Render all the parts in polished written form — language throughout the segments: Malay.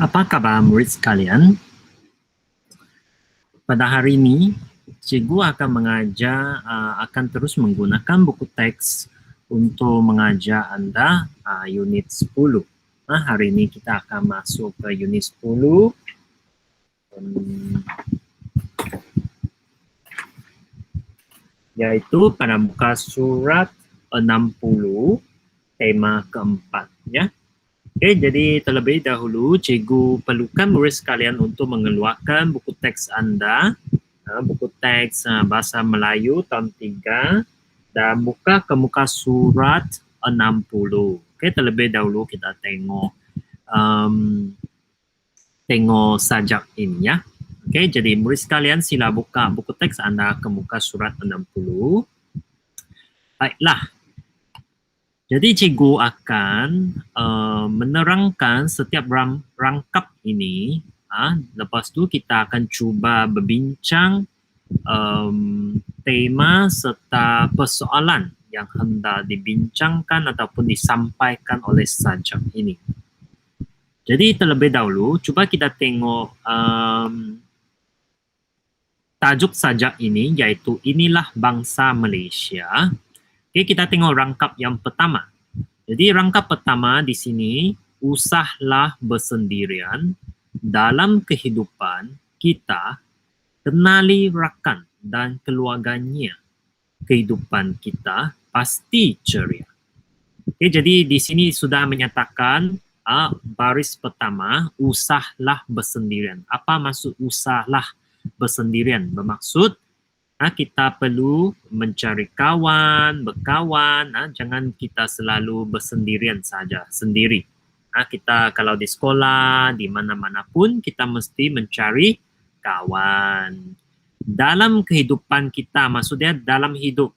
Apa kabar murid sekalian? Pada hari ini, cikgu akan akan terus menggunakan buku teks untuk mengajar Anda unit 10. Hari ini kita akan masuk ke unit 10. Yaitu pada muka surat 60, tema keempat. Ya. Okey, jadi terlebih dahulu cikgu perlukan murid sekalian untuk mengeluarkan buku teks anda, buku teks bahasa Melayu tahun 3 dan buka ke muka surat 60. Okey, terlebih dahulu kita tengok sajak ini ya. Okey, jadi murid sekalian sila buka buku teks anda ke muka surat 60. Baiklah. Jadi cikgu akan menerangkan setiap rangkap ini. Lepas tu kita akan cuba berbincang tema serta persoalan yang hendak dibincangkan ataupun disampaikan oleh sajak ini. Jadi terlebih dahulu, cuba kita tengok tajuk sajak ini, iaitu Inilah Bangsa Malaysia. Okey, kita tengok rangkap yang pertama. Jadi rangkap pertama di sini, usahlah bersendirian dalam kehidupan kita, kenali rakan dan keluarganya. Kehidupan kita pasti ceria. Okey, jadi di sini sudah menyatakan baris pertama, usahlah bersendirian. Apa maksud usahlah bersendirian? Bermaksud kita perlu mencari kawan, berkawan. Jangan kita selalu bersendirian saja, sendiri. Kita kalau di sekolah, di mana-mana pun kita mesti mencari kawan. Dalam kehidupan kita, maksudnya dalam hidup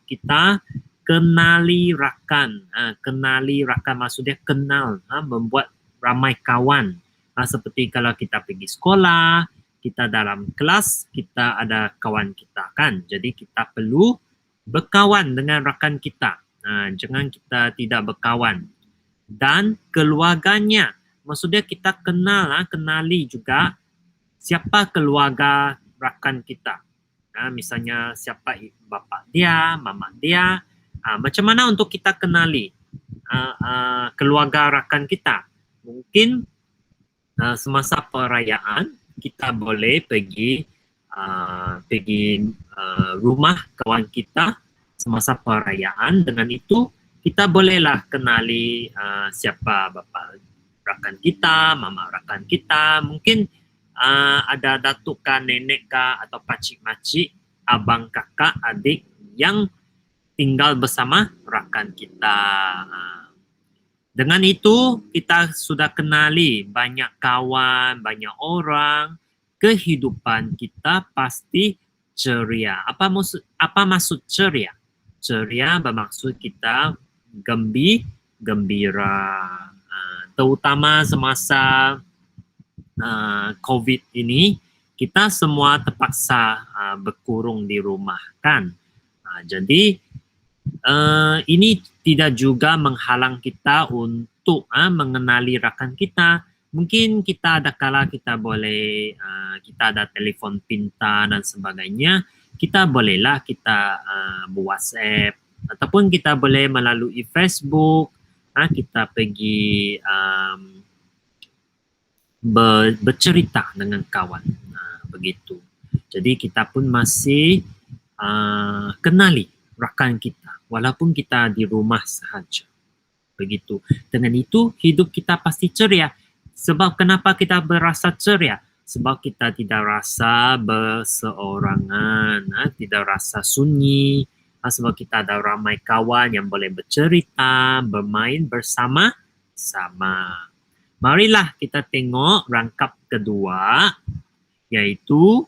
kita, kenali rakan. Kenali rakan maksudnya kenal, membuat ramai kawan. Seperti kalau kita pergi sekolah, kita dalam kelas, kita ada kawan kita kan. Jadi kita perlu berkawan dengan rakan kita. Jangan kita tidak berkawan. Dan keluarganya, maksudnya kita kenali juga siapa keluarga rakan kita. Misalnya siapa bapa dia, mama dia. Macam mana untuk kita kenali keluarga rakan kita? Mungkin semasa perayaan, kita boleh pergi rumah kawan kita semasa perayaan. Dengan itu kita bolehlah kenali siapa bapa rakan kita, mama rakan kita. Mungkin ada datuk kah, nenek kah, atau pacik-macik, abang, kakak, adik yang tinggal bersama rakan kita. Dengan itu, kita sudah kenali banyak kawan, banyak orang. Kehidupan kita pasti ceria. Apa maksud ceria? Ceria bermaksud kita gembira. Terutama semasa COVID ini, kita semua terpaksa berkurung di rumah kan. Jadi ini tidak juga menghalang kita untuk mengenali rakan kita. Mungkin kita ada kala kita boleh, kita ada telefon pintar dan sebagainya. Kita bolehlah kita WhatsApp ataupun kita boleh melalui Facebook. Kita pergi bercerita dengan kawan. Begitu. Jadi kita pun masih kenali rakan kita walaupun kita di rumah sahaja. Begitu. Dengan itu hidup kita pasti ceria. Sebab kenapa kita berasa ceria? Sebab kita tidak rasa berseorangan, tidak rasa sunyi, sebab kita ada ramai kawan yang boleh bercerita, bermain bersama-sama. Marilah kita tengok rangkap kedua, iaitu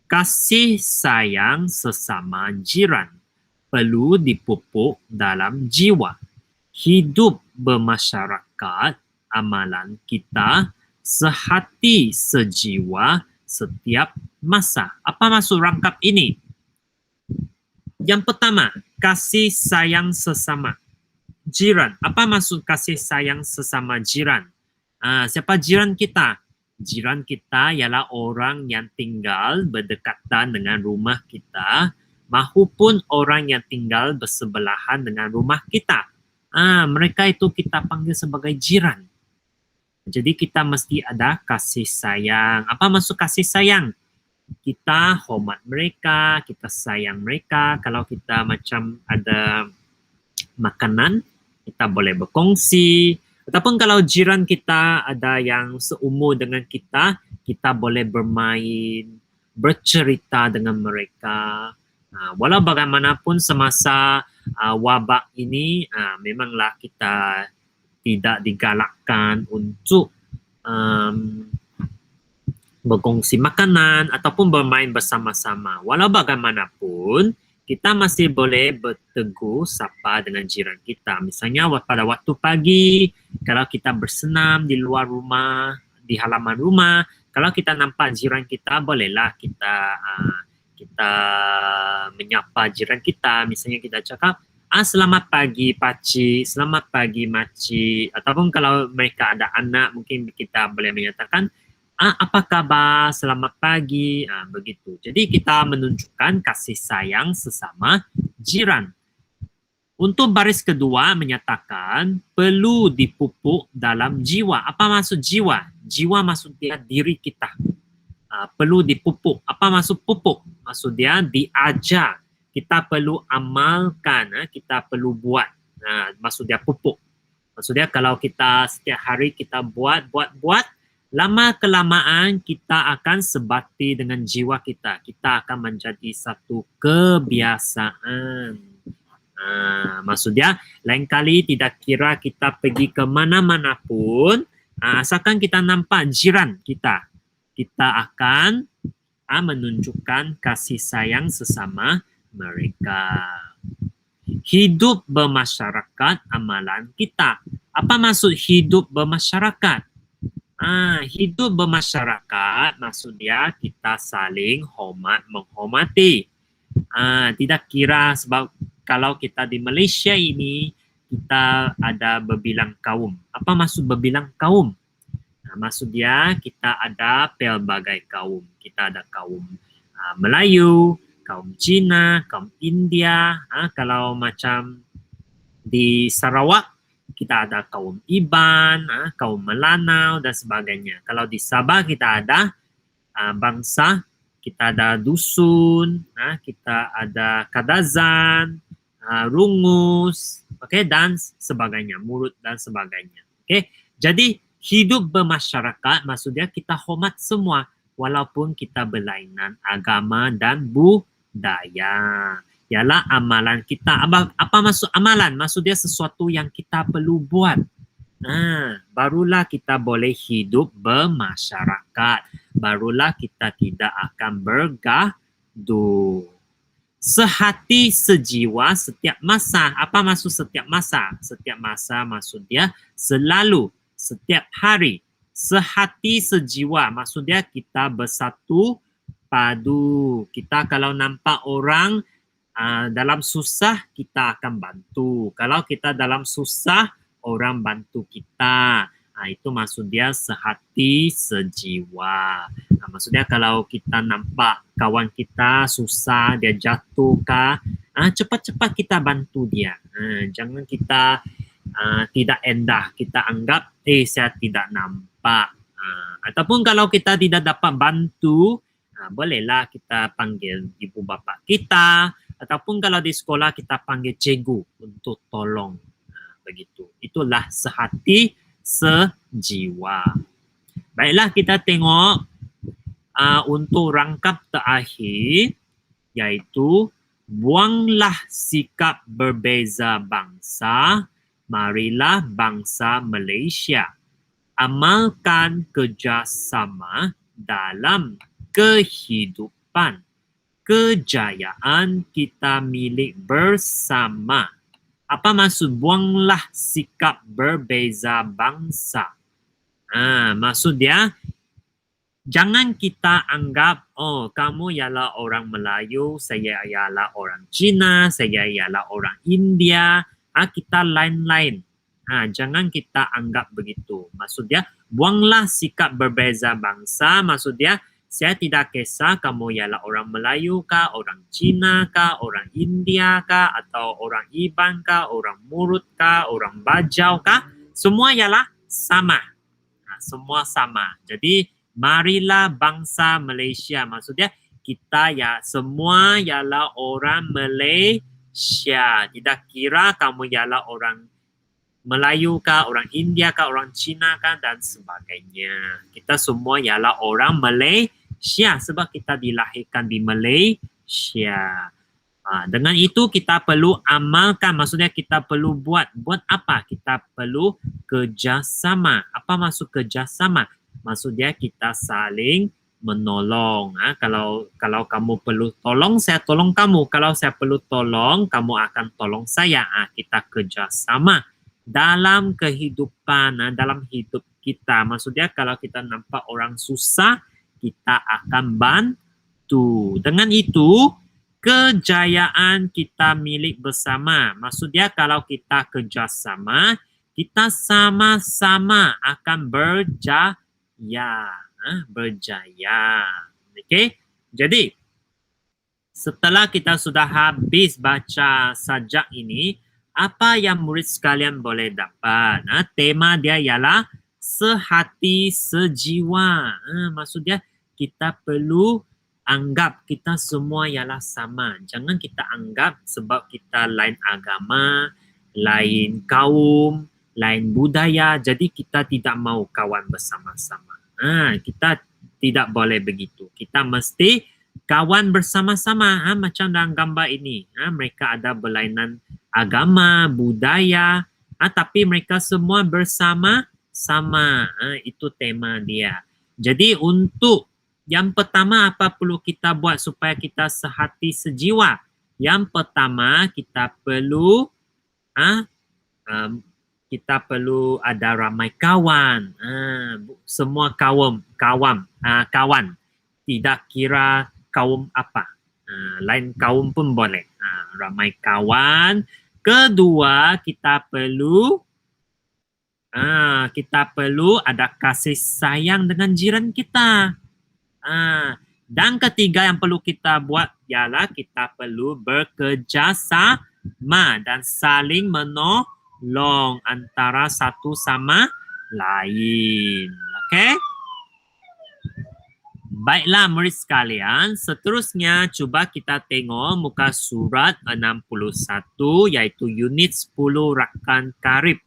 kasih sayang sesama jiran perlu dipupuk dalam jiwa. Hidup bermasyarakat, amalan kita sehati sejiwa setiap masa. Apa maksud rangkap ini? Yang pertama, kasih sayang sesama jiran. Apa maksud kasih sayang sesama jiran? Siapa jiran kita? Jiran kita ialah orang yang tinggal berdekatan dengan rumah kita maupun orang yang tinggal bersebelahan dengan rumah kita. Mereka itu kita panggil sebagai jiran. Jadi kita mesti ada kasih sayang. Apa maksud kasih sayang? Kita hormat mereka, kita sayang mereka. Kalau kita macam ada makanan, kita boleh berkongsi. Ataupun kalau jiran kita ada yang seumur dengan kita boleh bermain, bercerita dengan mereka. Walau bagaimanapun semasa wabak ini, memanglah kita tidak digalakkan untuk berkongsi makanan ataupun bermain bersama-sama. Walau bagaimanapun, kita masih boleh bertegur sapa dengan jiran kita. Misalnya pada waktu pagi, kalau kita bersenam di luar rumah, di halaman rumah, kalau kita nampak jiran kita, bolehlah kita menyapa jiran kita. Misalnya kita cakap, selamat pagi pakcik, selamat pagi makcik. Ataupun kalau mereka ada anak, mungkin kita boleh menyatakan, apa kabar, selamat pagi, begitu. Jadi kita menunjukkan kasih sayang sesama jiran. Untuk baris kedua menyatakan perlu dipupuk dalam jiwa. Apa maksud jiwa? Jiwa maksud dia diri kita. Perlu dipupuk. Apa maksud pupuk? Maksud dia diajar. Kita perlu amalkan, kita perlu buat. Maksud dia pupuk. Maksud dia kalau kita setiap hari kita buat, lama kelamaan kita akan sebati dengan jiwa kita. Kita akan menjadi satu kebiasaan. Maksud dia lain kali tidak kira kita pergi ke mana-mana pun, asalkan kita nampak jiran kita, kita akan menunjukkan kasih sayang sesama mereka. Hidup bermasyarakat amalan kita. Apa maksud hidup bermasyarakat? Hidup bermasyarakat maksud dia kita saling hormat menghormati. Tidak kira sebab kalau kita di Malaysia ini kita ada berbilang kaum. Apa maksud berbilang kaum? Maksud dia kita ada pelbagai kaum. Kita ada kaum Melayu, kaum Cina, kaum India. Kalau macam di Sarawak kita ada kaum Iban, kaum Melanau dan sebagainya. Kalau di Sabah kita ada bangsa, kita ada dusun, kita ada kadazan, rungus, dan sebagainya, murut dan sebagainya. Jadi hidup bermasyarakat maksudnya kita hormat semua walaupun kita berlainan agama dan budaya. Ialah amalan kita. Apa maksud amalan? Maksud dia sesuatu yang kita perlu buat. Barulah kita boleh hidup bermasyarakat. Barulah kita tidak akan bergaduh. Sehati sejiwa setiap masa. Apa maksud setiap masa? Setiap masa maksud dia selalu, setiap hari. Sehati sejiwa maksud dia kita bersatu padu. Kita kalau nampak orang dalam susah kita akan bantu. Kalau kita dalam susah orang bantu kita. Itu maksud dia sehati sejiwa. Maksudnya kalau kita nampak kawan kita susah, dia jatuh kah, cepat-cepat kita bantu dia. Jangan kita tidak endah, kita anggap saya tidak nampak. Ataupun kalau kita tidak dapat bantu, bolehlah kita panggil ibu bapa kita. Ataupun kalau di sekolah kita panggil cikgu untuk tolong. Begitu. Itulah sehati sejiwa. Baiklah kita tengok untuk rangkap terakhir iaitu buanglah sikap berbeza bangsa, marilah bangsa Malaysia. Amalkan kerjasama dalam kehidupan. Kejayaan kita milik bersama. Apa maksud buanglah sikap berbeza bangsa? Maksud dia, jangan kita anggap, kamu ialah orang Melayu, saya ialah orang Cina, saya ialah orang India, kita lain-lain. Jangan kita anggap begitu. Maksud dia, buanglah sikap berbeza bangsa. Maksud dia, saya tidak kisah kamu ialah orang Melayu kah, orang Cina kah, orang India kah, atau orang Iban kah, orang Murut kah, orang Bajau kah. Semua ialah sama. Semua sama. Jadi, marilah bangsa Malaysia. Maksudnya, kita ya semua ialah orang Malaysia. Tidak kira kamu ialah orang Melayu kah, orang India kah, orang Cina kah, dan sebagainya. Kita semua ialah orang Malaysia sebab kita dilahirkan di Malaysia. Dengan itu kita perlu amalkan, maksudnya kita perlu buat. Buat apa? Kita perlu kerjasama. Apa maksud kerjasama? Maksudnya kita saling menolong. Kalau kamu perlu tolong, saya tolong kamu. Kalau saya perlu tolong, kamu akan tolong saya. Kita kerjasama dalam kehidupan, dalam hidup kita. Maksudnya kalau kita nampak orang susah, kita akan bantu. Dengan itu, kejayaan kita milik bersama. Maksudnya kalau kita kerjasama, kita sama-sama akan berjaya. Berjaya. Okey? Jadi, setelah kita sudah habis baca sajak ini, apa yang murid sekalian boleh dapat? Tema dia ialah sehati sejiwa. Maksudnya kita perlu anggap kita semua ialah sama. Jangan kita anggap sebab kita lain agama, lain kaum, lain budaya, jadi kita tidak mau kawan bersama-sama. Kita tidak boleh begitu. Kita mesti kawan bersama-sama. Macam dalam gambar ini. Mereka ada berlainan agama, budaya, tapi mereka semua bersama-sama. Itu tema dia. Jadi untuk yang pertama apa perlu kita buat supaya kita sehati sejiwa? Yang pertama kita perlu ada ramai kawan. Semua kawan. Tidak kira kaum apa. Lain kaum pun boleh. Ramai kawan. Kedua, kita perlu ada kasih sayang dengan jiran kita. Dan ketiga yang perlu kita buat ialah kita perlu bekerjasama dan saling menolong antara satu sama lain. Okey? Baiklah murid sekalian, seterusnya cuba kita tengok muka surat 61 iaitu unit 10 rakan karib.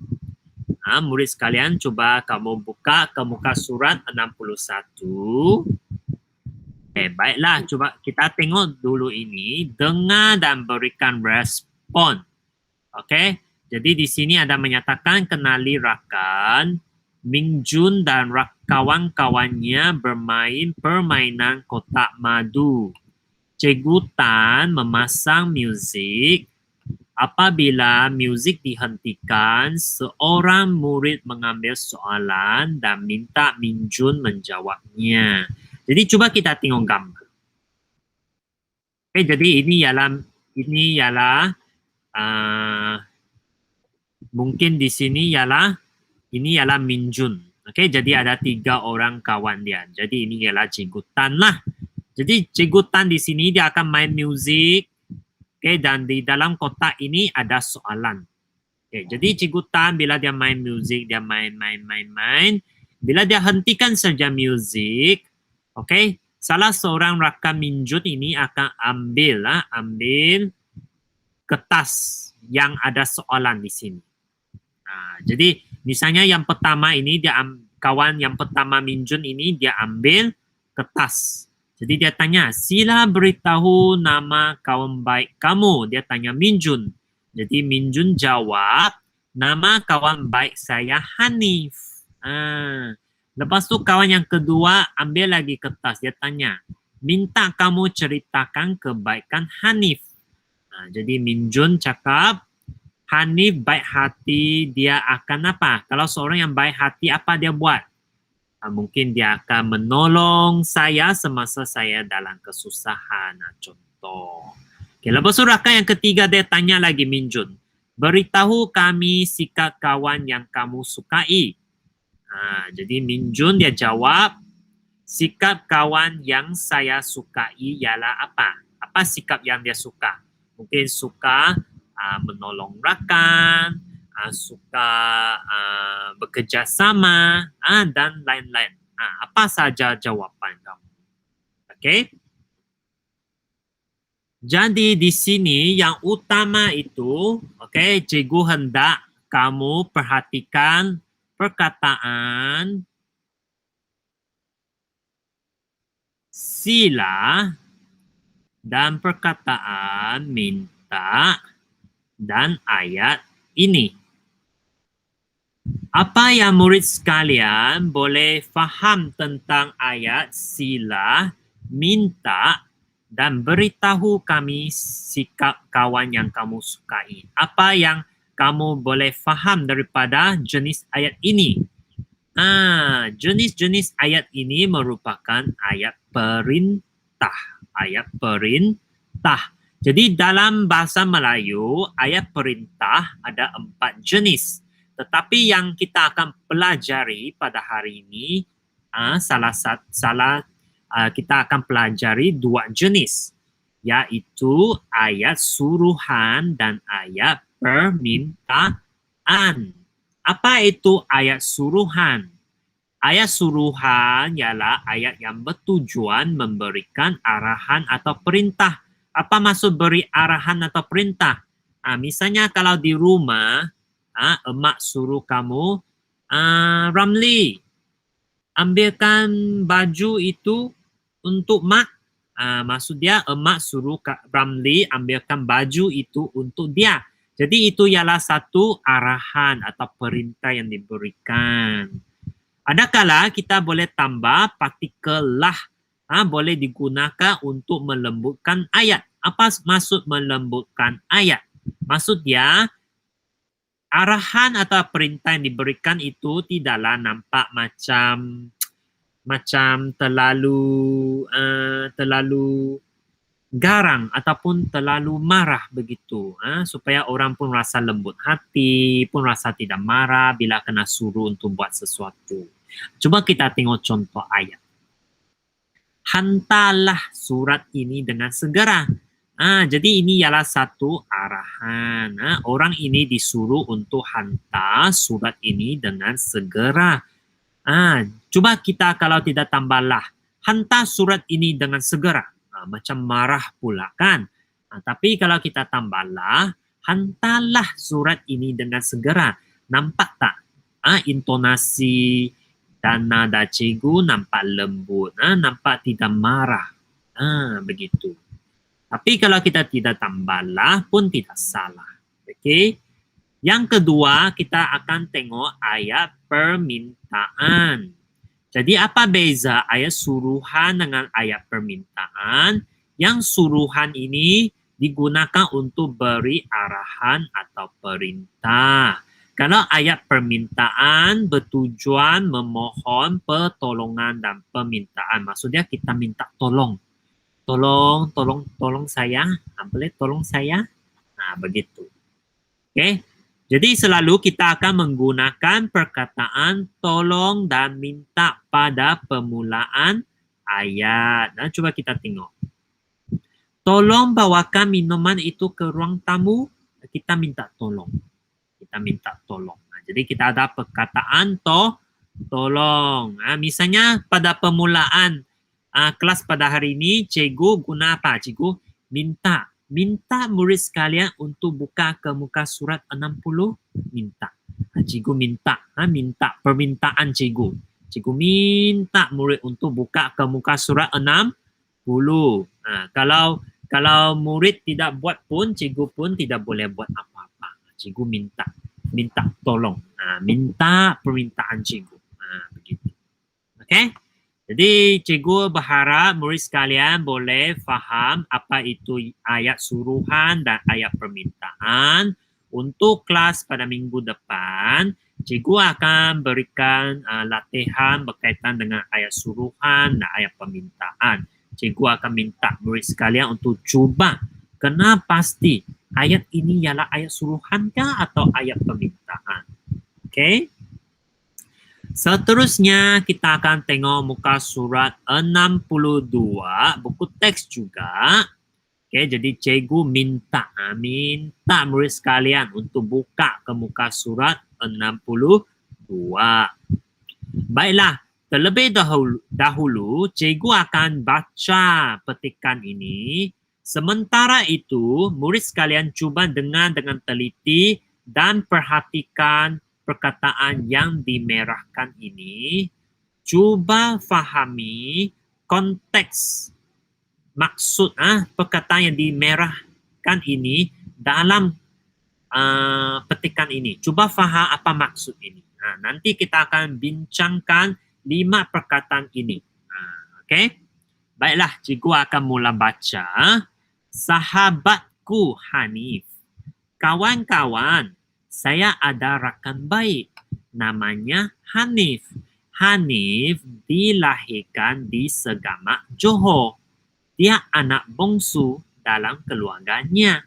Murid sekalian cuba kamu buka ke muka surat 61. Baiklah, cuba kita tengok dulu ini. Dengar dan berikan respon. Okey, jadi di sini ada menyatakan kenali rakan. Ming Jun dan kawan-kawannya bermain permainan kotak madu. Cikgu Tan memasang muzik. Apabila muzik dihentikan, seorang murid mengambil soalan dan minta Ming Jun menjawabnya. Jadi cuba kita tengok gambar. Jadi ini ialah mungkin di sini ialah Min Jun. Jadi ada 3 orang kawan dia. Jadi ini ialah Cikgu Tan lah. Jadi Cikgu Tan di sini dia akan main muzik. Dan di dalam kotak ini ada soalan. Jadi Cikgu Tan bila dia main muzik, dia main. Bila dia hentikan saja muzik, salah seorang rakan Min Jun ini akan ambil kertas yang ada soalan di sini. Jadi misalnya yang pertama ini kawan yang pertama Min Jun ini dia ambil kertas. Jadi dia tanya, sila beritahu nama kawan baik kamu. Dia tanya Min Jun. Jadi Min Jun jawab, nama kawan baik saya Hanif. Lepas tu kawan yang kedua ambil lagi kertas. Dia tanya, minta kamu ceritakan kebaikan Hanif. Jadi Min Jun cakap, Hanif baik hati, dia akan apa? Kalau seorang yang baik hati, apa dia buat? Mungkin dia akan menolong saya semasa saya dalam kesusahan. Contoh. Lepas tu rakan yang ketiga dia tanya lagi Min Jun. Beritahu kami sikap kawan yang kamu sukai. Jadi Min Jun dia jawab, sikap kawan yang saya sukai ialah apa? Apa sikap yang dia suka? Mungkin suka menolong rakan, suka bekerja sama, dan lain-lain. Apa saja jawapan kamu? Okey. Jadi di sini yang utama itu, okey, cikgu hendak kamu perhatikan perkataan sila dan perkataan minta dan ayat ini. Apa yang murid sekalian boleh faham tentang ayat sila, minta dan beritahu kami sikap kawan yang kamu sukai. Apa yang kamu boleh faham daripada jenis ayat ini? Jenis-jenis ayat ini merupakan ayat perintah. Ayat perintah. Jadi dalam bahasa Melayu, ayat perintah ada 4 jenis. Tetapi yang kita akan pelajari pada hari ini, kita akan pelajari 2 jenis, yaitu ayat suruhan dan ayat permintaan. Apa itu ayat suruhan? Ayat suruhan ialah ayat yang bertujuan memberikan arahan atau perintah. Apa maksud beri arahan atau perintah? Misalnya kalau di rumah, emak suruh kamu, Ramli, ambilkan baju itu untuk mak. Maksud dia emak suruh Ramli ambilkan baju itu untuk dia. Jadi itu ialah satu arahan atau perintah yang diberikan. Adakala kita boleh tambah partikel lah, boleh digunakan untuk melembutkan ayat. Apa maksud melembutkan ayat? Maksud dia, arahan atau perintah yang diberikan itu tidaklah nampak macam terlalu garang ataupun terlalu marah begitu, supaya orang pun rasa lembut hati, pun rasa tidak marah bila kena suruh untuk buat sesuatu. Cuba kita tengok contoh ayat. Hantarlah surat ini dengan segera. Jadi ini ialah satu arahan. Orang ini disuruh untuk hantar surat ini dengan segera. Cuba kita kalau tidak tambahlah, hantar surat ini dengan segera. Macam marah pula kan. Tapi kalau kita tambahlah, hantarlah surat ini dengan segera. Nampak tak? Intonasi dan nada cikgu nampak lembut. Nampak tidak marah. Begitu. Tapi kalau kita tidak tambahlah pun tidak salah. Okey. Yang kedua, kita akan tengok ayat permintaan. Jadi apa beza ayat suruhan dengan ayat permintaan? Yang suruhan ini digunakan untuk beri arahan atau perintah. Kalau ayat permintaan bertujuan memohon pertolongan dan permintaan. Maksudnya kita minta tolong. Tolong saya. Boleh tolong saya? Begitu. Okey. Jadi selalu kita akan menggunakan perkataan tolong dan minta pada permulaan ayat. Cuba kita tengok. Tolong bawakan minuman itu ke ruang tamu. Kita minta tolong. Jadi kita ada perkataan tolong. Misalnya pada permulaan kelas pada hari ini, cikgu guna apa? Cikgu minta murid sekalian untuk buka ke muka surat 60. Minta. Cikgu minta permintaan cikgu. Cikgu minta murid untuk buka ke muka surat 60. Kalau murid tidak buat pun, cikgu pun tidak boleh buat apa-apa. Cikgu minta tolong. Minta permintaan cikgu. Begitu. Okey? Jadi cikgu berharap murid sekalian boleh faham apa itu ayat suruhan dan ayat permintaan. Untuk kelas pada minggu depan, cikgu akan berikan latihan berkaitan dengan ayat suruhan dan ayat permintaan. Cikgu akan minta murid sekalian untuk cuba kena pasti ayat ini ialah ayat suruhan kah atau ayat permintaan. Okey? Seterusnya kita akan tengok muka surat 62, buku teks juga. Oke, jadi cikgu minta murid sekalian untuk buka ke muka surat 62. Baiklah, terlebih dahulu cikgu akan baca petikan ini. Sementara itu, murid sekalian cuba dengar dengan teliti dan perhatikan perkataan yang dimerahkan ini. Cuba fahami konteks maksud perkataan yang dimerahkan ini dalam petikan ini. Cuba faham apa maksud ini. Nanti kita akan bincangkan 5 perkataan ini. Okey? Baiklah, cikgu akan mula baca. Sahabatku Hanif. Kawan-kawan, saya ada rakan baik. Namanya Hanif. Hanif dilahirkan di Segamak, Johor. Dia anak bongsu dalam keluarganya.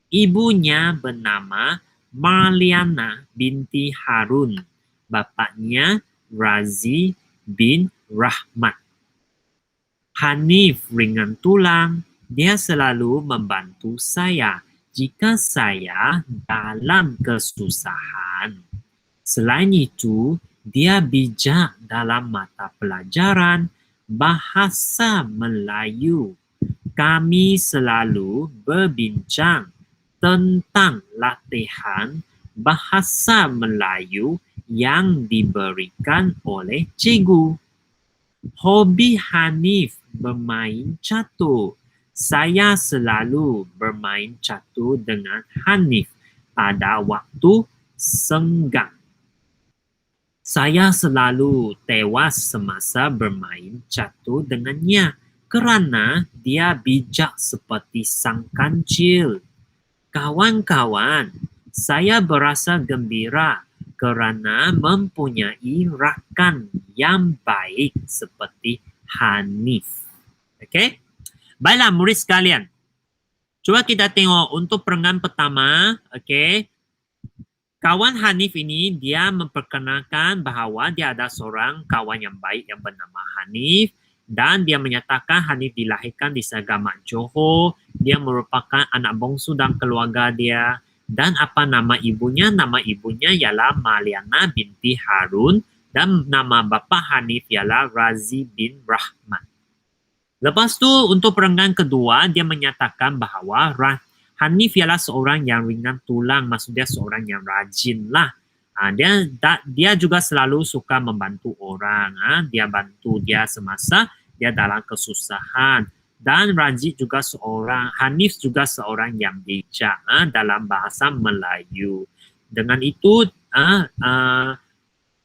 Ibunya bernama Marliana binti Harun. Bapaknya Razi bin Rahmat. Hanif ringan tulang. Dia selalu membantu saya jika saya dalam kesusahan. Selain itu, dia bijak dalam mata pelajaran bahasa Melayu. Kami selalu berbincang tentang latihan bahasa Melayu yang diberikan oleh cikgu. Hobi Hanif bermain catur. Saya selalu bermain catur dengan Hanif pada waktu senggang. Saya selalu tewas semasa bermain catur dengannya kerana dia bijak seperti sang kancil. Kawan-kawan, saya berasa gembira kerana mempunyai rakan yang baik seperti Hanif. Okey? Baiklah murid sekalian. Cuba kita tengok untuk perenggan pertama, okey. Kawan Hanif ini dia memperkenalkan bahawa dia ada seorang kawan yang baik yang bernama Hanif dan dia menyatakan Hanif dilahirkan di Segamak, Johor. Dia merupakan anak bongsu dalam keluarga dia. Dan apa nama ibunya? Nama ibunya ialah Marliana binti Harun dan nama bapa Hanif ialah Razi bin Rahmat. Lepas tu untuk perenggan kedua dia menyatakan bahawa Hanif ialah seorang yang ringan tulang, maksud dia seorang yang rajin lah. Dia juga selalu suka membantu orang. Dia bantu dia semasa dia dalam kesusahan. Dan Hanif juga seorang yang bijak dalam bahasa Melayu. Dengan itu,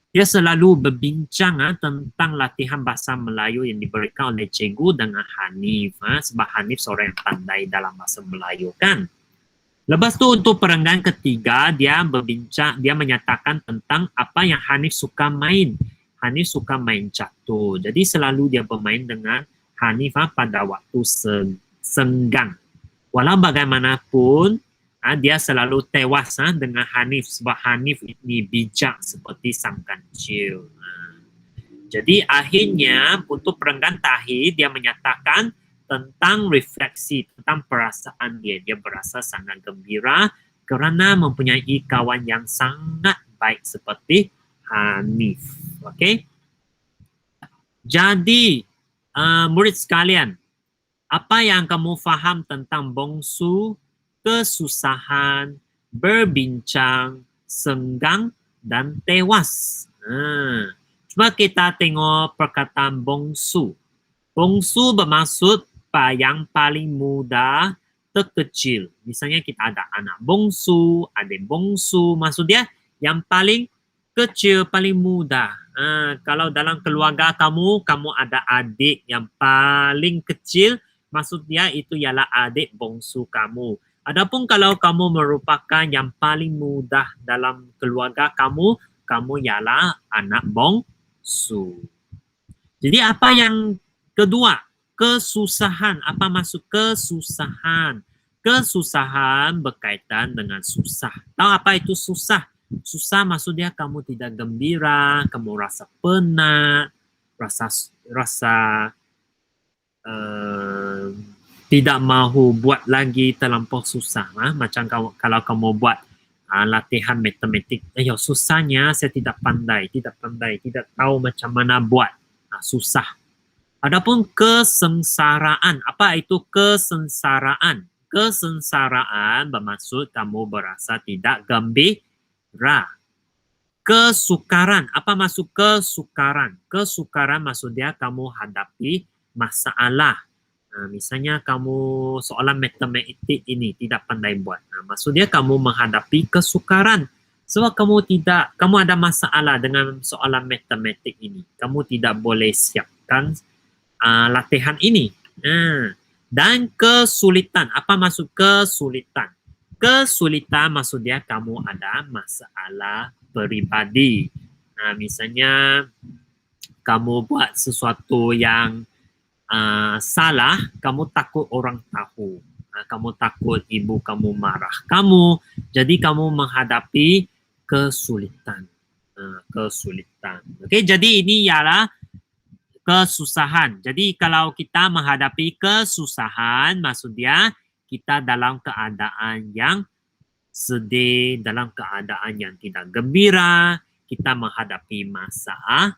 dia selalu berbincang tentang latihan bahasa Melayu yang diberikan oleh cikgu dengan Hanif. Sebab Hanif seorang yang pandai dalam bahasa Melayu kan. Lepas tu untuk perenggan ketiga, dia menyatakan tentang apa yang Hanif suka main. Hanif suka main catur. Jadi selalu dia bermain dengan Hanif pada waktu senggang. Walau bagaimanapun, dia selalu tewas dengan Hanif sebab Hanif ini bijak seperti sang kancil. Jadi akhirnya untuk perenggan terakhir dia menyatakan tentang refleksi, tentang perasaan dia. Dia berasa sangat gembira kerana mempunyai kawan yang sangat baik seperti Hanif. Okey? Jadi murid sekalian, apa yang kamu faham tentang bongsu, kesusahan, berbincang, senggang dan tewas? Cuba kita tengok perkataan bongsu. Bongsu bermaksud yang paling muda, terkecil. Misalnya kita ada anak bongsu, adik bongsu. Maksud dia yang paling kecil, paling muda. Kalau dalam keluarga kamu ada adik yang paling kecil, maksud dia itu ialah adik bongsu kamu. Adapun kalau kamu merupakan yang paling muda dalam keluarga kamu ialah anak bongsu. Jadi apa yang kedua? Kesusahan. Apa maksud kesusahan? Kesusahan berkaitan dengan susah. Tahu apa itu susah? Susah maksudnya kamu tidak gembira, kamu rasa penat, rasa tidak mahu buat lagi terlampau susah. Macam kalau kamu buat latihan matematik, susahnya saya tidak pandai, tidak tahu macam mana buat. Susah. Adapun kesengsaraan, apa itu kesengsaraan? Kesengsaraan bermaksud kamu berasa tidak gembira. Kesukaran, apa maksud kesukaran? Kesukaran maksudnya kamu hadapi masalah. Misalnya kamu soalan matematik ini tidak pandai buat. Maksudnya kamu menghadapi kesukaran. Sebab kamu ada masalah dengan soalan matematik ini. Kamu tidak boleh siapkan latihan ini. Dan kesulitan. Apa maksud kesulitan? Kesulitan maksudnya kamu ada masalah pribadi. Misalnya kamu buat sesuatu yang salah, kamu takut orang tahu. Kamu takut ibu kamu marah kamu. Jadi kamu menghadapi kesulitan. Kesulitan. Okey, jadi ini ialah kesusahan. Jadi kalau kita menghadapi kesusahan, maksudnya kita dalam keadaan yang sedih, dalam keadaan yang tidak gembira, kita menghadapi masalah.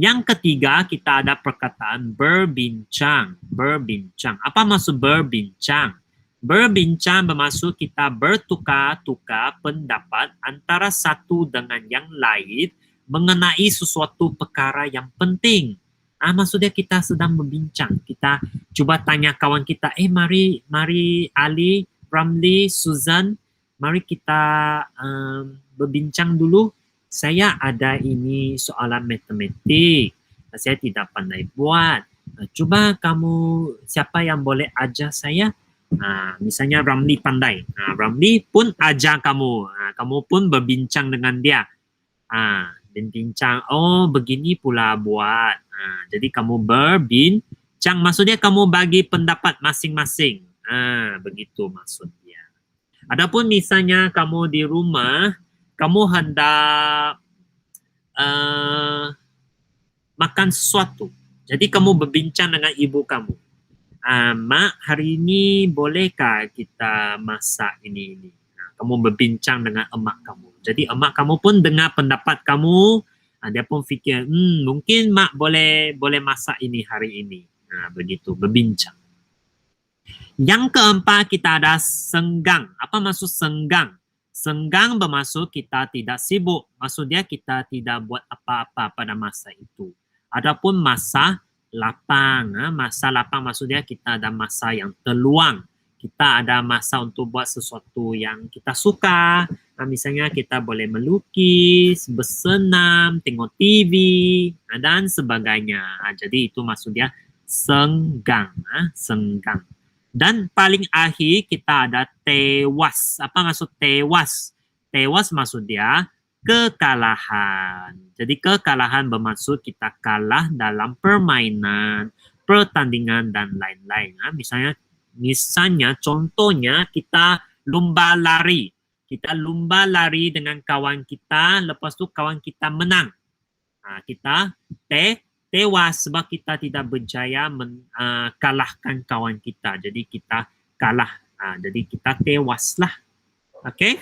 Yang ketiga, kita ada perkataan berbincang. Berbincang. Apa maksud berbincang? Berbincang bermaksud kita bertukar-tukar pendapat antara satu dengan yang lain mengenai sesuatu perkara yang penting. Maksudnya kita sedang berbincang. Kita cuba tanya kawan kita, mari Ali, Ramli, Susan, mari kita berbincang dulu. Saya ada ini soalan matematik. Saya tidak pandai buat. Cuba kamu, siapa yang boleh ajar saya? Misalnya Ramli pandai. Ramli pun ajar kamu. Kamu pun berbincang dengan dia. Berbincang, begini pula buat. Jadi kamu berbincang, maksudnya kamu bagi pendapat masing-masing. Begitu maksudnya. Adapun misalnya kamu di rumah, kamu hendak makan sesuatu. Jadi kamu berbincang dengan ibu kamu. Mak, hari ini bolehkah kita masak ini? Kamu berbincang dengan emak kamu. Jadi emak kamu pun dengar pendapat kamu. Dia pun fikir, mungkin mak boleh masak ini hari ini. Begitu, berbincang. Yang keempat, kita ada senggang. Apa maksud senggang? Senggang bermaksud kita tidak sibuk. Maksudnya kita tidak buat apa-apa pada masa itu. Adapun masa lapang. Masa lapang maksudnya kita ada masa yang terluang. Kita ada masa untuk buat sesuatu yang kita suka. Misalnya kita boleh melukis, bersenam, tengok TV, dan sebagainya. Jadi itu maksudnya senggang. Senggang. Dan paling akhir kita ada tewas. Apa maksud tewas? Tewas maksudnya kekalahan. Jadi kekalahan bermaksud kita kalah dalam permainan, pertandingan dan lain-lain. Misalnya contohnya kita lomba lari. Kita lomba lari dengan kawan kita, lepas tu kawan kita menang. Kita tewas sebab kita tidak berjaya kalahkan kawan kita. Jadi kita kalah. Jadi kita tewaslah. Okey?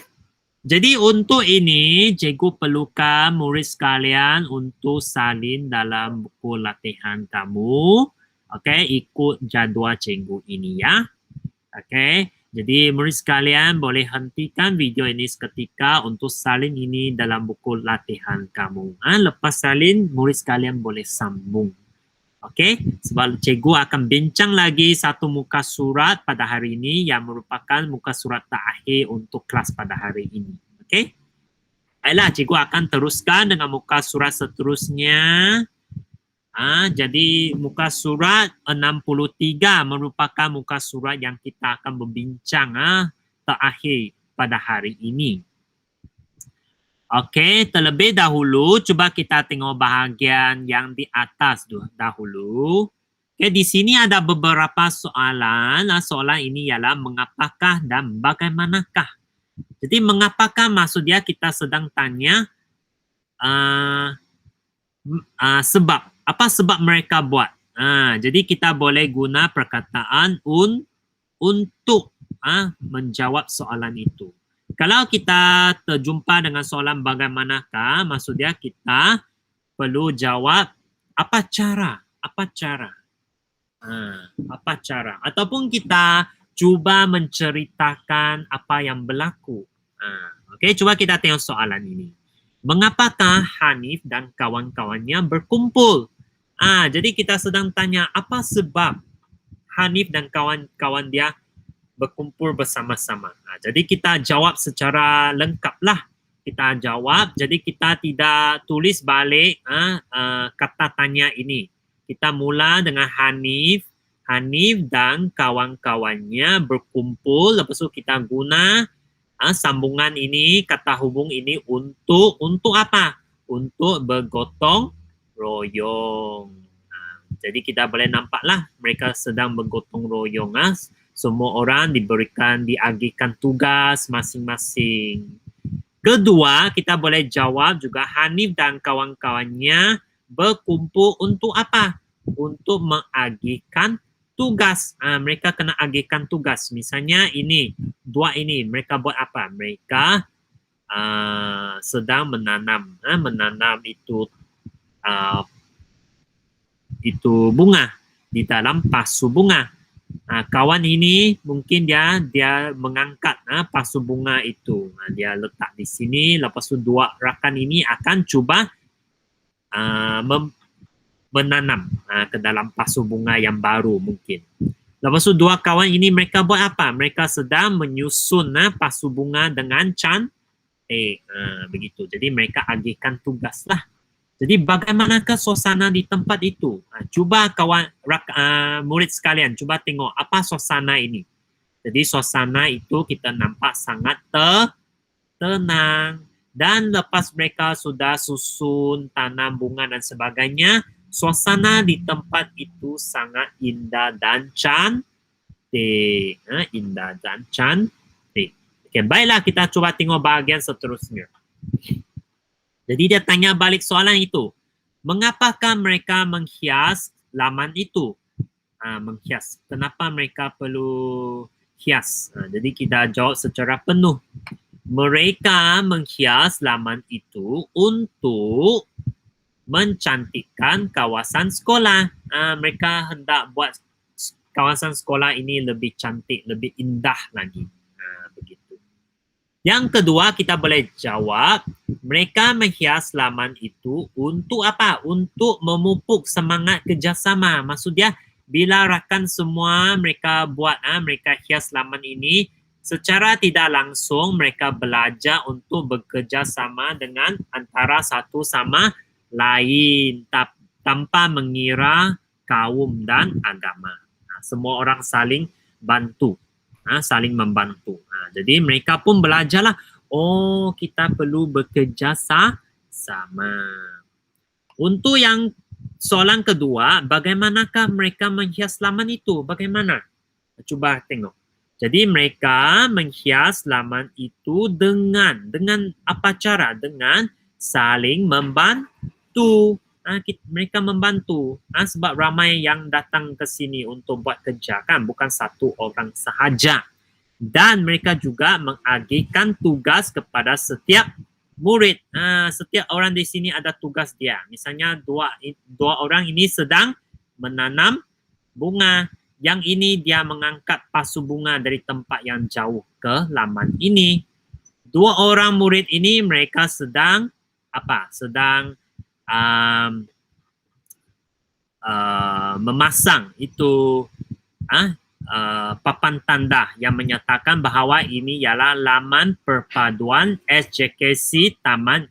Jadi untuk ini, cikgu perlukan murid sekalian untuk salin dalam buku latihan kamu. Okey, ikut jadual cikgu ini ya. Okey. Jadi murid sekalian boleh hentikan video ini seketika untuk salin ini dalam buku latihan kamu. Lepas salin, murid sekalian boleh sambung. Okey, sebab cikgu akan bincang lagi satu muka surat pada hari ini yang merupakan muka surat terakhir untuk kelas pada hari ini. Okey. Baiklah, cikgu akan teruskan dengan muka surat seterusnya. Jadi muka surat 63 merupakan muka surat yang kita akan berbincang terakhir pada hari ini. Okey, terlebih dahulu cuba kita tengok bahagian yang di atas dahulu. Okey, di sini ada beberapa soalan. Soalan ini ialah mengapakah dan bagaimanakah. Jadi mengapakah maksud dia kita sedang tanya sebab. Apa sebab mereka buat? Jadi kita boleh guna perkataan untuk menjawab soalan itu. Kalau kita terjumpa dengan soalan bagaimanakah, maksud dia kita perlu jawab apa cara? Apa cara? Apa cara? Ataupun kita cuba menceritakan apa yang berlaku. Okey, cuba kita tengok soalan ini. Mengapakah Hanif dan kawan-kawannya berkumpul? Jadi kita sedang tanya apa sebab Hanif dan kawan-kawan dia berkumpul bersama-sama. Jadi kita jawab secara lengkap lah. Kita jawab, jadi kita tidak tulis balik kata tanya ini. Kita mula dengan Hanif dan kawan-kawannya berkumpul. Lepas itu kita guna sambungan ini, kata hubung ini untuk apa? Untuk bergotong royong. Jadi kita boleh nampaklah mereka sedang bergotong royong. Semua orang diagihkan tugas masing-masing. Kedua, kita boleh jawab juga Hanif dan kawan-kawannya berkumpul untuk apa? Untuk mengagihkan tugas. Mereka kena agihkan tugas. Misalnya ini, dua ini, mereka buat apa? Mereka sedang menanam. Menanam itu bunga di dalam pasu bunga. Kawan ini mungkin dia mengangkat pasu bunga itu. Dia letak di sini. Lepas itu dua rakan ini akan cuba menanam ke dalam pasu bunga yang baru mungkin. Lepas itu dua kawan ini mereka buat apa? Mereka sedang menyusun pasu bunga dengan cantik. Begitu. Jadi mereka agihkan tugas lah. Jadi bagaimanakah suasana di tempat itu? Cuba kawan murid sekalian, cuba tengok apa suasana ini. Jadi suasana itu kita nampak sangat tenang. Dan lepas mereka sudah susun, tanam bunga dan sebagainya, suasana di tempat itu sangat indah dan cantik. Indah dan cantik. Okay, baiklah kita coba tengok bahagian seterusnya. Jadi dia tanya balik soalan itu. Mengapakah mereka menghias laman itu? Menghias. Kenapa mereka perlu hias? Jadi kita jawab secara penuh. Mereka menghias laman itu untuk mencantikkan kawasan sekolah. Mereka hendak buat kawasan sekolah ini lebih cantik, lebih indah lagi. Begitu. Yang kedua kita boleh jawab, mereka menghias laman itu untuk apa? Untuk memupuk semangat kerjasama. Maksud dia, bila rakan semua mereka buat, mereka hias laman ini, secara tidak langsung mereka belajar untuk bekerja sama dengan antara satu sama lain tanpa mengira kaum dan agama. Semua orang saling bantu, saling membantu. Jadi mereka pun belajarlah, oh kita perlu bekerja sama. Untuk yang soalan kedua, bagaimanakah mereka menghias laman itu? Bagaimana? Cuba tengok. Jadi mereka menghias laman itu dengan apa cara? Dengan saling membantu. Mereka membantu. Sebab ramai yang datang ke sini untuk buat kerja kan, bukan satu orang sahaja. Dan mereka juga mengagihkan tugas kepada setiap murid. Setiap orang di sini ada tugas dia. Misalnya dua orang ini sedang menanam bunga. Yang ini dia mengangkat pasu bunga dari tempat yang jauh ke laman ini. Dua orang murid ini mereka sedang apa? Sedang memasang itu papan tanda yang menyatakan bahawa ini ialah laman perpaduan SJKC Taman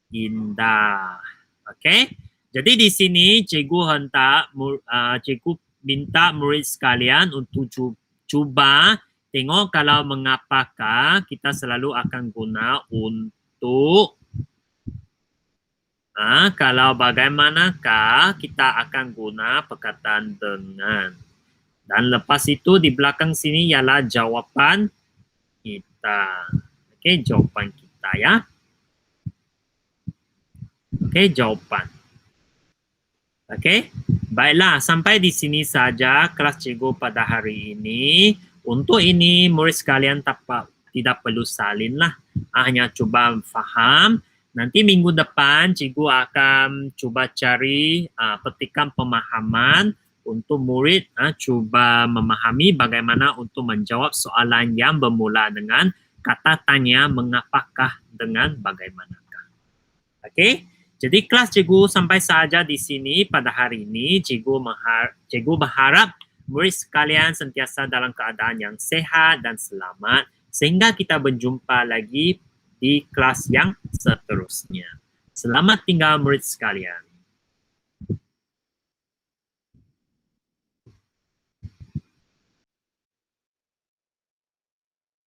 Indah. Okey. Jadi di sini cikgu cikgu minta murid sekalian untuk cuba tengok kalau mengapakah kita selalu akan guna untuk. Kalau bagaimanakah kita akan guna perkataan dengan. Dan lepas itu di belakang sini ialah jawapan kita. Oke, jawaban kita ya. Oke, jawaban. Oke, baiklah sampai di sini saja kelas cikgu pada hari ini. Untuk ini murid sekalian tidak perlu salin lah, hanya coba faham. Nanti minggu depan cikgu akan coba cari petikan pemahaman untuk murid coba memahami bagaimana untuk menjawab soalan yang bermula dengan kata tanya mengapakah dengan bagaimanakah. Oke, jadi kelas cikgu sampai saja di sini pada hari ini. Cikgu berharap murid sekalian sentiasa dalam keadaan yang sehat dan selamat sehingga kita berjumpa lagi di kelas yang seterusnya. Selamat tinggal murid sekalian.